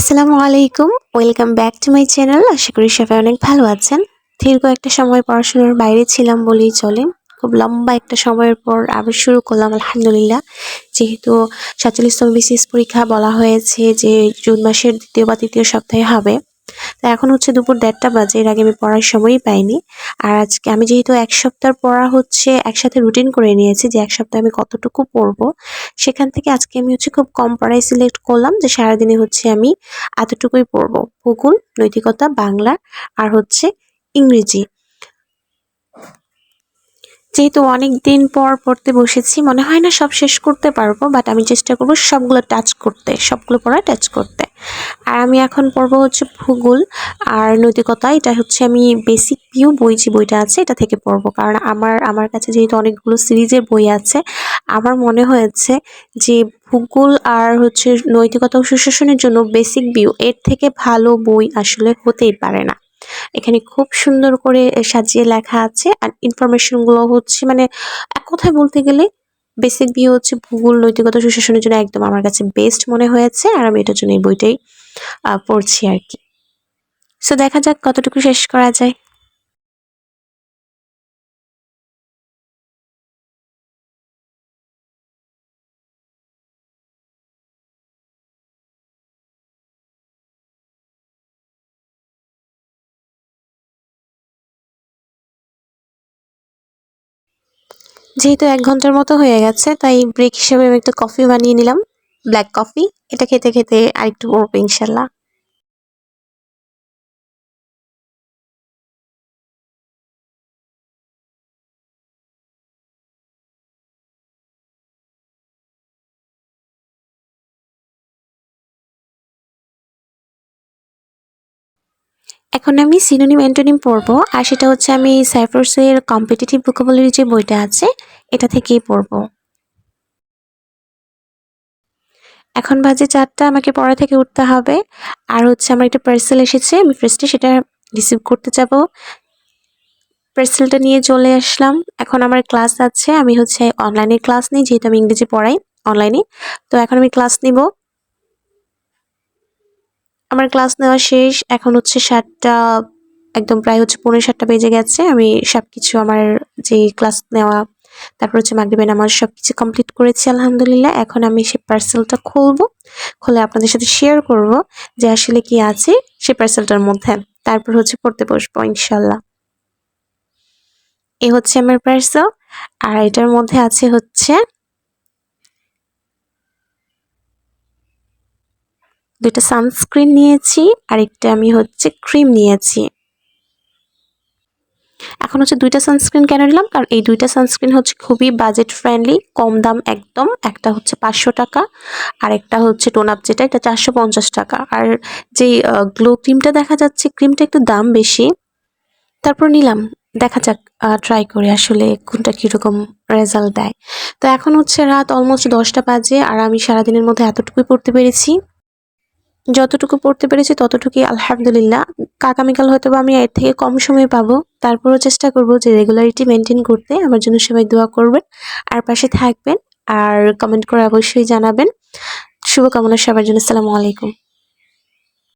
আসসালামু আলাইকুম। Welcome back to my channel. আশা করি সবাই অনেক ভালো আছেন। দীর্ঘ একটা সময় পড়াশোনার বাইরে ছিলাম বলেই চলে। খুব লম্বা একটা সময়ের পর আবার শুরু করলাম আলহামদুলিল্লাহ। যেহেতু ৪৭তম বিসিএস পরীক্ষা বলা হয়েছে যে জুন মাসের ২য় বা ৩য় সপ্তাহে হবে। তো এখন হচ্ছে দুপুর ১:৩০ বাজে, এর আগে আমি পড়ার সময়ই পাইনি। আর আজকে আমি যেহেতু ১ সপ্তাহ পড়া হচ্ছে একসাথে রুটিন করে নিয়েছি যে ১ সপ্তাহে আমি কতটুকু পড়বো। সেখান থেকে আজকে আমি হচ্ছে খুব কম পড়াই সিলেক্ট করলাম যে সারাদিনে হচ্ছে আমি এতটুকুই পড়বো। ভূগোল, নৈতিকতা, বাংলা আর হচ্ছে ইংরেজি। যেহেতু অনেকদিন পর পড়তে বসেছি, মনে হয় না সব শেষ করতে পারবো, বাট আমি চেষ্টা করবো সবগুলো টাচ করতে, সবগুলো পড়া টাচ করতে। আর আমি এখন পড়বো হচ্ছে ভূগোল আর নৈতিকতা। এটা হচ্ছে আমি বেসিক ভিউ বই, যে বইটা আছে এটা থেকে পড়বো, কারণ আমার কাছে যেহেতু অনেকগুলো সিরিজের বই আছে, আমার মনে হয়েছে যে ভূগোল আর হচ্ছে নৈতিকতা ও সুশাসনের জন্য বেসিক ভিউ এর থেকে ভালো বই আসলে হতেই পারে না। এখানে খুব সুন্দর করে সাজিয়ে লেখা আছে, আর ইনফরমেশন গুলো হচ্ছে মানে এক কথায় বলতে গেলে বেসিক ভিউ হচ্ছে ভূগোল নৈতিকতা সুশাসনের জন্য একদম আমার কাছে বেস্ট মনে হয়েছে, আর আমি এটার জন্য এই বইটাই পড়ছি আর কি। সো দেখা যাক কতটুকু শেষ করা যায়। যেহেতু ১ ঘন্টার মতো হয়ে গেছে, তাই ব্রেক হিসেবে আমি একটা কফি বানিয়ে নিলাম, ব্ল্যাক কফি। এটা খেতে খেতে আরেকটু পড়বো ইনশাল্লাহ। এখন আমি সিনোনিম অ্যান্টোনিম পড়বো, আর সেটা হচ্ছে আমি সাইফার্সের কম্পিটিটিভ ভোকাবুলারি যে বইটা আছে এটা থেকেই পড়বো। এখন বাজে ৪টা, আমাকে পড়া থেকে উঠতে হবে। আর হচ্ছে আমার একটা পার্সেল এসেছে, আমি ফার্স্টে সেটা রিসিভ করতে যাব। পার্সেলটা নিয়ে চলে আসলাম। এখন আমার ক্লাস আছে, আমি হচ্ছে অনলাইনে ক্লাস নিই, যেহেতু আমি ইংরেজি পড়াই অনলাইনে। তো এখন আমি ক্লাস নিব। আমার ক্লাস নেওয়া শেষ। এখন হচ্ছে ৭টা, একদম প্রায় হচ্ছে ৭:৩০ বেজে গেছে। আমি সবকিছু আমার যে ক্লাস নেওয়া, তারপর হচ্ছে মাগরিবের নামাজ সবকিছু কমপ্লিট করেছি আলহামদুলিল্লাহ। এখন আমি সেই পার্সেলটা খুলবো, খুলে আপনাদের সাথে শেয়ার করব যে আসলে কি আছে সেই পার্সেলটার মধ্যে। তারপর হচ্ছে পড়তে বসবো ইনশাল্লাহ। এ হচ্ছে আমার পার্সেল, আর এটার মধ্যে আছে হচ্ছে 2টা সানস্ক্রিন নিয়েছি, আর একটা আমি হচ্ছে ক্রিম নিয়েছি। এখন হচ্ছে 2টা সানস্ক্রিন কেন নিলাম, কারণ এই 2টা সানস্ক্রিন হচ্ছে খুবই বাজেট ফ্রেন্ডলি, কম দাম একদম। একটা হচ্ছে 500 টাকা, আর একটা হচ্ছে টোন আপ, যেটা এটা 450 টাকা। আর যেই গ্লো ক্রিমটা দেখা যাচ্ছে, ক্রিমটা একটু দাম বেশি, তারপর নিলাম। দেখা যাক, ট্রাই করে আসলে কোনটা কীরকম রেজাল্ট দেয়। তো এখন হচ্ছে রাত অলমোস্ট 10টা বাজে, আর আমি সারাদিনের মধ্যে এতটুকুই পড়তে পেরেছি। যতটুকু পড়তে পেরেছি ততটুকুই আলহামদুলিল্লাহ। আগামীকাল হয়তোবা আমি এর থেকে কম সময় পাবো। তারপরেও চেষ্টা করব যে রেগুলারিটি মেনটেন করতে। আমার জন্য সবাই দোয়া করবেন আর পাশে থাকবেন, আর কমেন্ট করে অবশ্যই জানাবেন। শুভকামনা সবার জন্য। আসসালামু আলাইকুম।